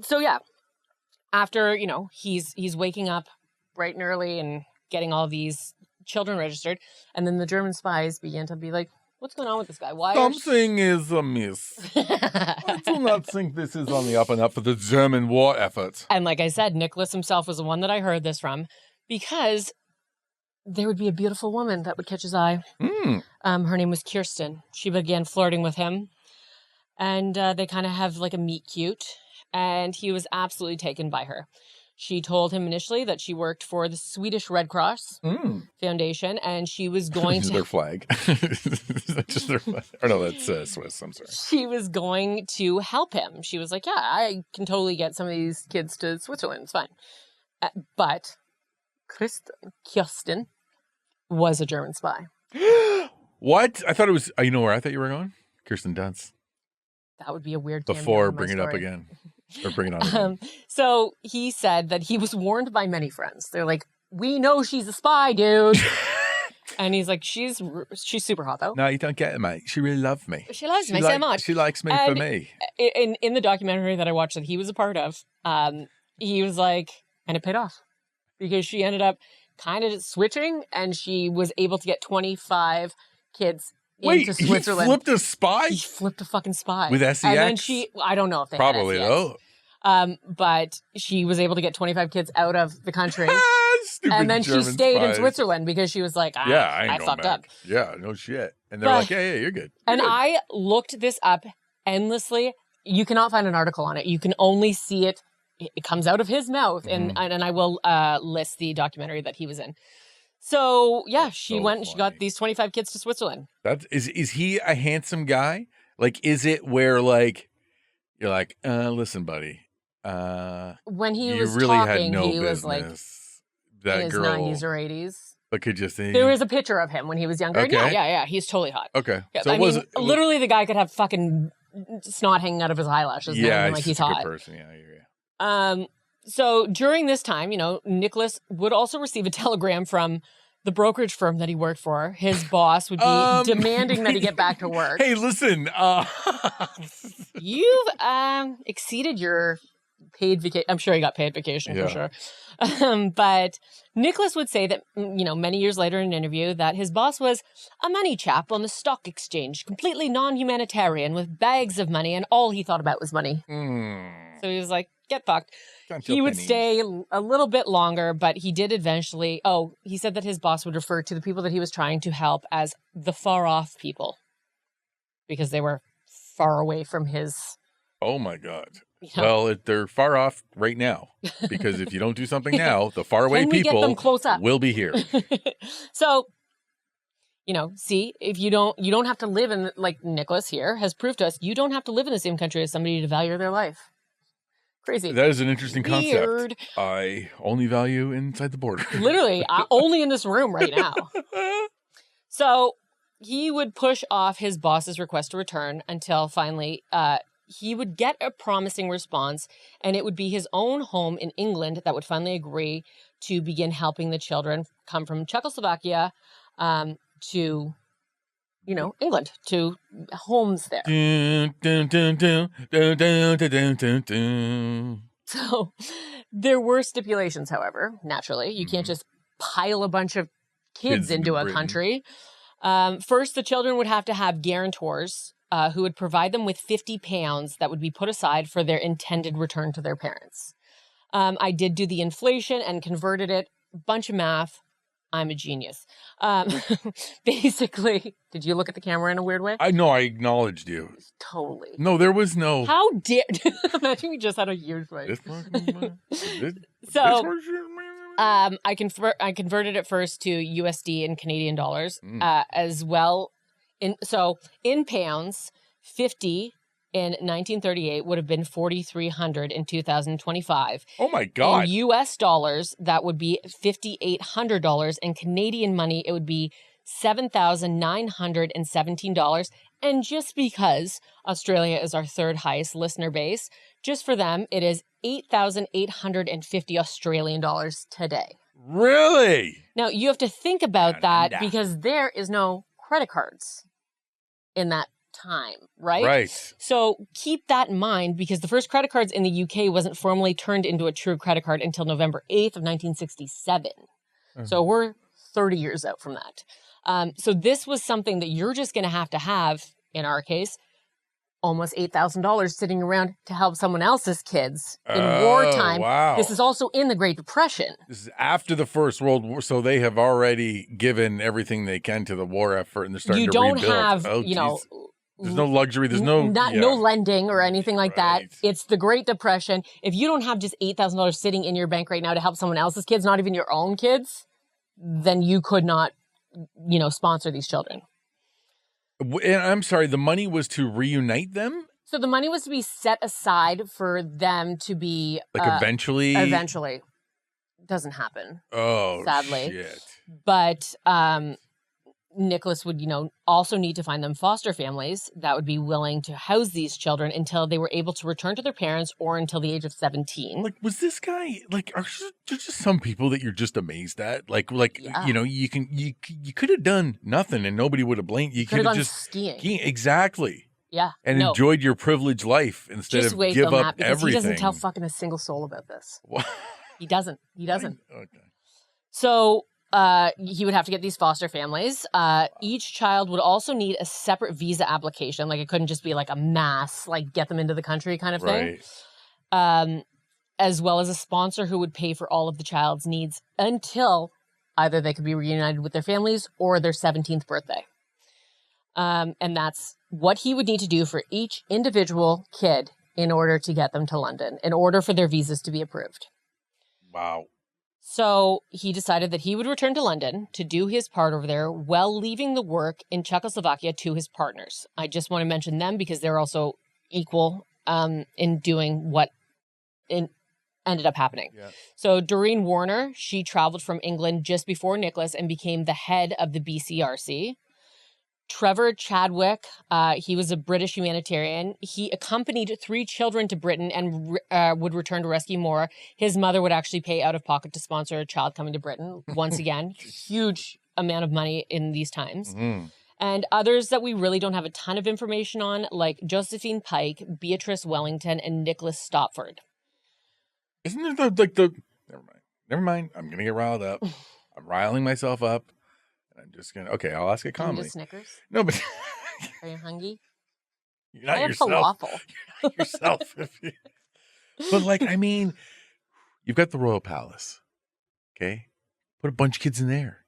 So yeah, after, he's waking up bright and early and getting all these children registered, and then the German spies begin to be like, what's going on with this guy? Why Something is amiss. I do not think this is on the up and up for the German war effort. And like I said, Nicholas himself was the one that I heard this from, because there would be a beautiful woman that would catch his eye. Her name was Kirsten. She began flirting with him, and they kind of have like a meet cute, and he was absolutely taken by her. She told him initially that she worked for the Swedish Red Cross Foundation, and she was going to... their flag. Is that just their flag? Or no, that's Swiss. I'm sorry. She was going to help him. She was like, yeah, I can totally get some of these kids to Switzerland. It's fine. But Kirsten was a German spy. What? I thought it was... you know where I thought you were going? Kirsten Dunst. That would be a weird... Before bring it up again. Or bring it on again. So he said that he was warned by many friends. They're like, we know she's a spy, dude. And he's like, she's super hot, though. No, you don't get it, mate. She really loves me. She loves me so much. She likes me for me. In the documentary that I watched that he was a part of, he was like, and it paid off. Because she ended up kind of switching, and she was able to get 25 kids into Switzerland. He flipped a spy? He flipped a fucking spy. With SEX? And then I don't know if they probably had SEX. Though. But she was able to get 25 kids out of the country. And then German she stayed in spies. Switzerland because she was like, I fucked up. Yeah, no shit. And they're like, yeah, you're good. And I looked this up endlessly. You cannot find an article on it. You can only see it. It comes out of his mouth. And I will list the documentary that he was in. So, yeah, she went and she got these 25 kids to Switzerland. Is he a handsome guy? Like, is it where, like, you're like, listen, buddy. When he was really talking, had no he was like that in his girl, 90s or 80s. But could you see? There is a picture of him when he was younger. Okay. Yeah. He's totally hot. Okay. Yeah, So literally the guy could have fucking snot hanging out of his eyelashes. Yeah, like he's hot. Good person. Yeah. So during this time, Nicholas would also receive a telegram from the brokerage firm that he worked for. His boss would be demanding that he get back to work. Hey, listen. You've exceeded your paid vacation. I'm sure he got paid vacation for sure. But Nicholas would say that, many years later in an interview, that his boss was a money chap on the stock exchange, completely non-humanitarian with bags of money, and all he thought about was money. So he was like, get fucked. He would stay a little bit longer, but he did eventually. He said that his boss would refer to the people that he was trying to help as the far off people because they were far away from his. Oh my God. Well, they're far off right now because if you don't do something now, the far away people get them close up? Will be here. So, see, if you don't have to live in, like Nicholas here has proved to us, you don't have to live in the same country as somebody to value their life. Crazy. That is an interesting Weird. concept. I only value inside the border. Literally, only in this room right now. So he would push off his boss's request to return until finally he would get a promising response, and it would be his own home in England that would finally agree to begin helping the children come from Czechoslovakia to... England, to homes there. So there were stipulations, however, naturally. You can't just pile a bunch of kids into a country. First, the children would have to have guarantors who would provide them with £50 that would be put aside for their intended return to their parents. I did do the inflation and converted it. Bunch of math. I'm a genius. Basically, did you look at the camera in a weird way? I know, I acknowledged you. Totally. No, there was no... How dare... Imagine we just had a huge fight. I converted it first to USD and Canadian dollars as well. In pounds, 50 in 1938 would have been 4,300 in 2025. Oh my God. In US dollars, that would be $5,800. In Canadian money, it would be $7,917. And just because Australia is our third highest listener base, just for them, it is 8,850 Australian dollars today. Really? Now, you have to think about that because there is no credit cards in that time, right? Right. So keep that in mind, because the first credit cards in the UK wasn't formally turned into a true credit card until November 8th of 1967. So we're 30 years out from that. So this was something that you're just going to have, in our case, almost $8,000 sitting around to help someone else's kids in wartime. Wow. This is also in the Great Depression. This is after the First World War, so they have already given everything they can to the war effort, and they're starting to rebuild. You don't have, there's no luxury. There's no lending or anything like that. It's the Great Depression. If you don't have just $8,000 sitting in your bank right now to help someone else's kids, not even your own kids, then you could not, sponsor these children. And I'm sorry, the money was to reunite them? So the money was to be set aside for them to be... eventually? Eventually. Doesn't happen. Oh, sadly. Shit. But Nicholas would, also need to find them foster families that would be willing to house these children until they were able to return to their parents or until the age of 17. Like, was this guy, are there just some people that you're just amazed at? Yeah. You could have done nothing and nobody would have blamed you. You could have just skiing. Exactly. Yeah. And enjoyed your privileged life instead just of wait give on up that, because everything. He doesn't tell fucking a single soul about this. What? He doesn't. Okay. So he would have to get these foster families. Each child would also need a separate visa application. Like, it couldn't just be like a mass, like, get them into the country kind of thing. Right. As well as a sponsor who would pay for all of the child's needs until either they could be reunited with their families or their 17th birthday. And that's what he would need to do for each individual kid in order to get them to London, in order for their visas to be approved. Wow. So he decided that he would return to London to do his part over there while leaving the work in Czechoslovakia to his partners. I just want to mention them because they're also equal in doing what ended up happening. Yeah. So Doreen Warner, she traveled from England just before Nicholas and became the head of the BCRC. Trevor Chadwick, he was a British humanitarian. He accompanied 3 children to Britain and would return to rescue more. His mother would actually pay out of pocket to sponsor a child coming to Britain. Once again, huge amount of money in these times. Mm. And others that we really don't have a ton of information on, like Josephine Pike, Beatrice Wellington, and Nicholas Stopford. Isn't there Never mind. I'm going to get riled up. I'm riling myself up. I'm just going to, okay, I'll ask it calmly. Just Snickers? No, but. Are you hungry? You're not yourself. Falafel. You're not yourself. But you've got the royal palace. Okay? Put a bunch of kids in there.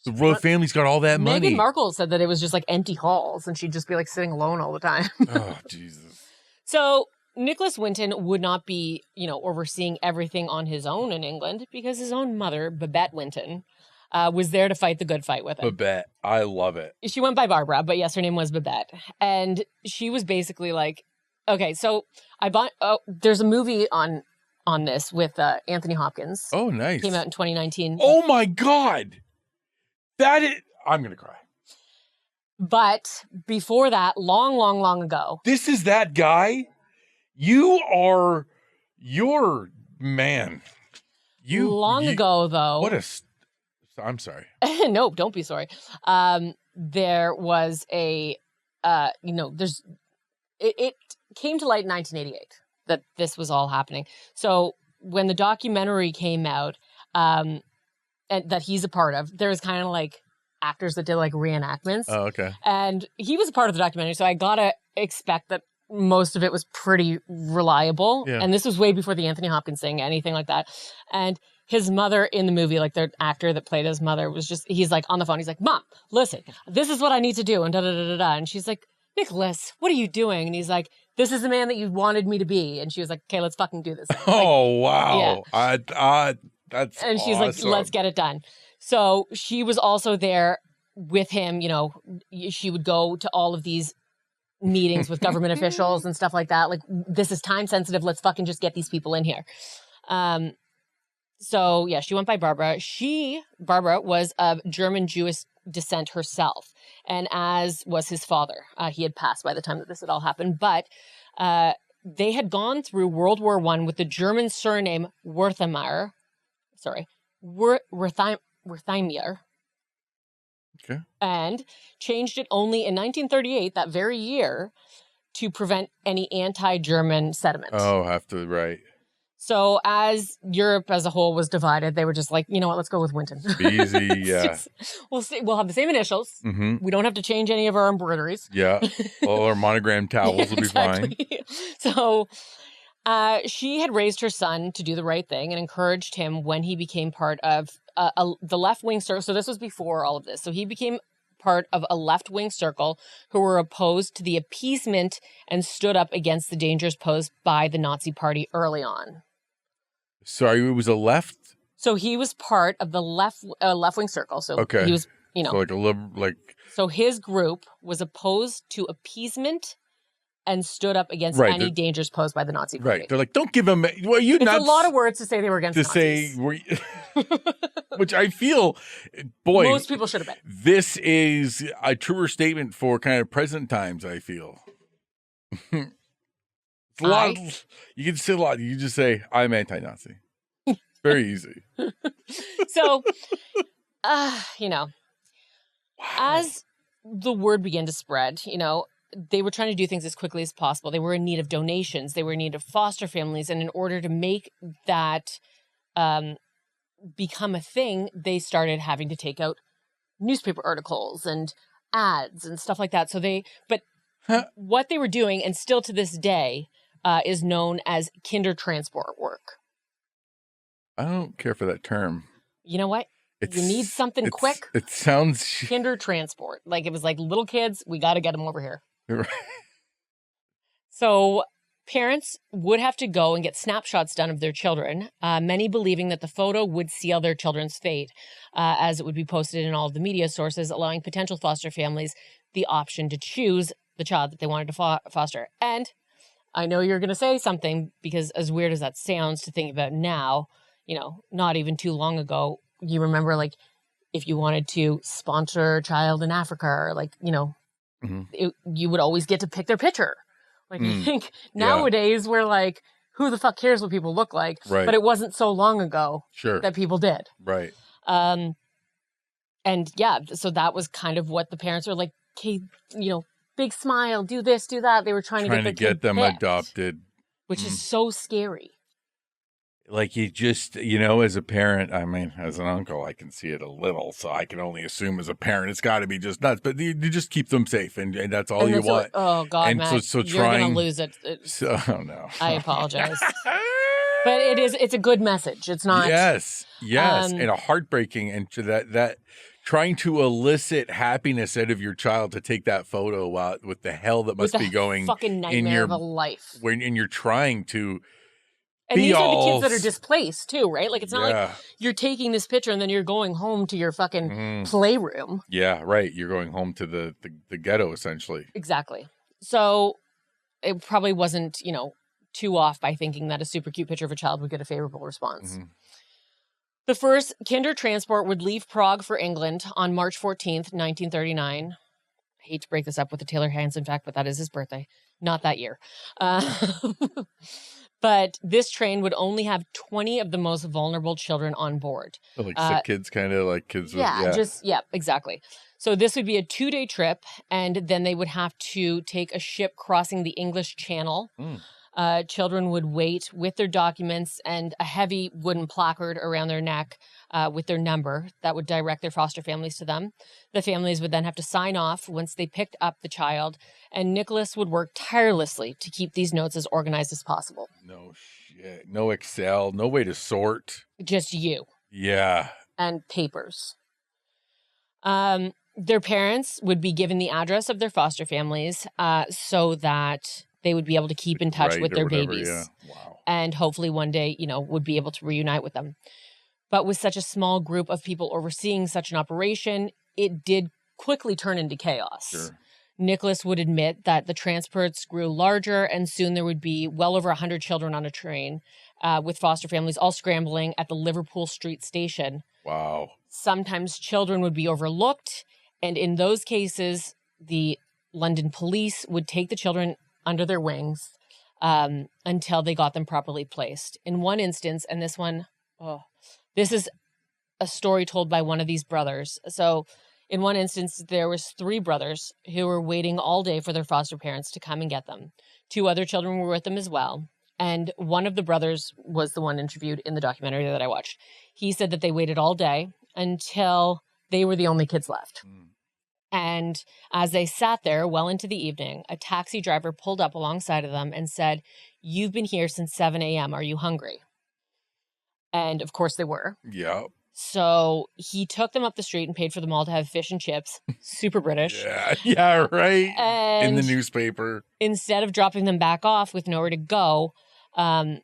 The royal family's got all that money. Meghan Markle said that it was just like empty halls and she'd just be like sitting alone all the time. Oh, Jesus. So Nicholas Winton would not be, overseeing everything on his own in England because his own mother, Babette Winton, was there to fight the good fight with him. Babette. I love it. She went by Barbara, but yes, her name was Babette. And she was basically like, okay, so there's a movie on this with Anthony Hopkins. Oh, nice. Came out in 2019. Oh, my God. I'm going to cry. But before that, long, long, long ago. This is that guy? Your man. Long ago, though. I'm sorry. No, don't be sorry. There was it came to light in 1988 that this was all happening. So when the documentary came out, and that he's a part of, there was kind of like actors that did like reenactments. Oh, okay. And he was a part of the documentary, so I gotta expect that most of it was pretty reliable. Yeah. And this was way before the Anthony Hopkins thing, anything like that. And his mother in the movie, like the actor that played his mother, he's like on the phone. He's like, Mom, listen, this is what I need to do. And da-da-da-da-da. And she's like, Nicholas, what are you doing? And he's like, this is the man that you wanted me to be. And she was like, okay, let's fucking do this. Oh, wow. Yeah. That's And she's awesome. Like, let's get it done. So she was also there with him. She would go to all of these meetings with government officials and stuff like that. Like, this is time sensitive. Let's fucking just get these people in here. So yeah, she went by Barbara. Barbara was of German Jewish descent herself, and as was his father. He had passed by the time that this had all happened, but they had gone through World War I with the German surname Wertheimer. Okay. And changed it only in 1938, that very year, to prevent any anti-German sentiment. Oh, have to, right. So as Europe as a whole was divided, they were just like, you know what, let's go with Winton. Easy, yeah. We'll have the same initials. Mm-hmm. We don't have to change any of our embroideries. Yeah. All our monogram towels will be fine. So she had raised her son to do the right thing and encouraged him when he became part of the left-wing circle. So this was before all of this. So he became part of a left-wing circle who were opposed to the appeasement and stood up against the dangers posed by the Nazi Party early on. Sorry, it was a left? So he was part of the left-wing circle. So okay. He was, you know. So like a liberal, like. So his group was opposed to appeasement and stood up against any dangers posed by the Nazi Party. Right. They're like, don't give them. Well, you it's nuts. a lot of words to say they were against Nazis. Which I feel, boy. Most people should have been. This is a truer statement for kind of present times, I feel. It's a lot. You can say a lot. You can just say, I'm anti-Nazi. Very easy. So, you know, as the word began to spread, you know, they were trying to do things as quickly as possible. They were in need of donations. They were in need of foster families. And in order to make that become a thing, they started having to take out newspaper articles and ads and stuff like that. So what they were doing, and still to this day, is known as kindertransport work. I don't care for that term. You know what? You need something quick. It sounds kindertransport. Like it was like little kids, we got to get them over here. Right. So parents would have to go and get snapshots done of their children, many believing that the photo would seal their children's fate, as it would be posted in all of the media sources, allowing potential foster families the option to choose the child that they wanted to foster. And I know you're going to say something, because as weird as that sounds to think about now, you know, not even too long ago, you remember, like, if you wanted to sponsor a child in Africa, or like, you know, you would always get to pick their picture. Like, I think nowadays we're like, who the fuck cares what people look like? Right. But it wasn't so long ago that people did. Right. And yeah, so that was kind of what the parents were like, okay, you know, big smile, do this, do that. They were trying to get them picked, adopted. Which is so scary. Like, you just, you know, as a parent, I mean, as an uncle, I can see it a little, so I can only assume as a parent, it's got to be just nuts. But you just keep them safe, and that's all you want. Oh, God, and Matt, so you're going to lose it. Oh, no. I apologize. But it's a good message. It's not. Yes. And a heartbreaking, and that trying to elicit happiness out of your child to take that photo out with the hell that must be going fucking nightmare of a life. When you're trying to. And these are the kids that are displaced too, right? Like, it's not like you're taking this picture and then you're going home to your fucking playroom. Yeah, right. You're going home to the ghetto, essentially. Exactly. So it probably wasn't, you know, too off by thinking that a super cute picture of a child would get a favorable response. The first kindertransport would leave Prague for England on March 14th, 1939. I hate to break this up with the Taylor Hanson fact, but that is his birthday. Not that year. But this train would only have 20 of the most vulnerable children on board. So like sick kids, kind of like kids. Exactly. So this would be a 2-day trip, and then they would have to take a ship crossing the English Channel. Children would wait with their documents and a heavy wooden placard around their neck with their number that would direct their foster families to them. The families would then have to sign off once they picked up the child, and Nicholas would work tirelessly to keep these notes as organized as possible. No shit. No Excel. No way to sort. Just you. Yeah. And papers. Their parents would be given the address of their foster families so that they would be able to keep in touch with their babies. Yeah. Wow. And hopefully one day, you know, would be able to reunite with them. But with such a small group of people overseeing such an operation, it did quickly turn into chaos. Sure. Nicholas would admit that the transports grew larger, and soon there would be well over 100 children on a train, with foster families all scrambling at the Liverpool Street station. Wow. Sometimes children would be overlooked, and in those cases, the London police would take the children under their wings until they got them properly placed. In one instance, and this is a story told by one of these brothers. So In one instance, there was 3 brothers who were waiting all day for their foster parents to come and get them. 2 other children were with them as well. And one of the brothers was the one interviewed in the documentary that I watched. He said that they waited all day until they were the only kids left. And as they sat there well into the evening, a taxi driver pulled up alongside of them and said, "You've been here since 7 a.m. Are you hungry?" And of course they were. Yeah. So he took them up the street and paid for them all to have fish and chips. Super British. Yeah, right. And in the newspaper. Instead of dropping them back off with nowhere to go, and,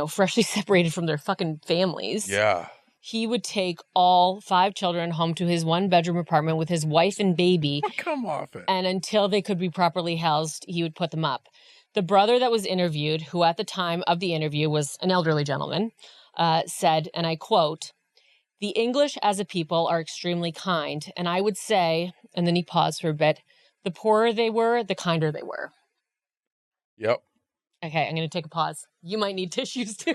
freshly separated from their fucking families. Yeah. He would take all 5 children home to his 1-bedroom apartment with his wife and baby. Come off it. And until they could be properly housed, he would put them up. The brother that was interviewed, who at the time of the interview was an elderly gentleman, said, and I quote, "The English as a people are extremely kind, and I would say," and then he paused for a bit, "the poorer they were, the kinder they were." Yep. Okay, I'm going to take a pause. You might need tissues too.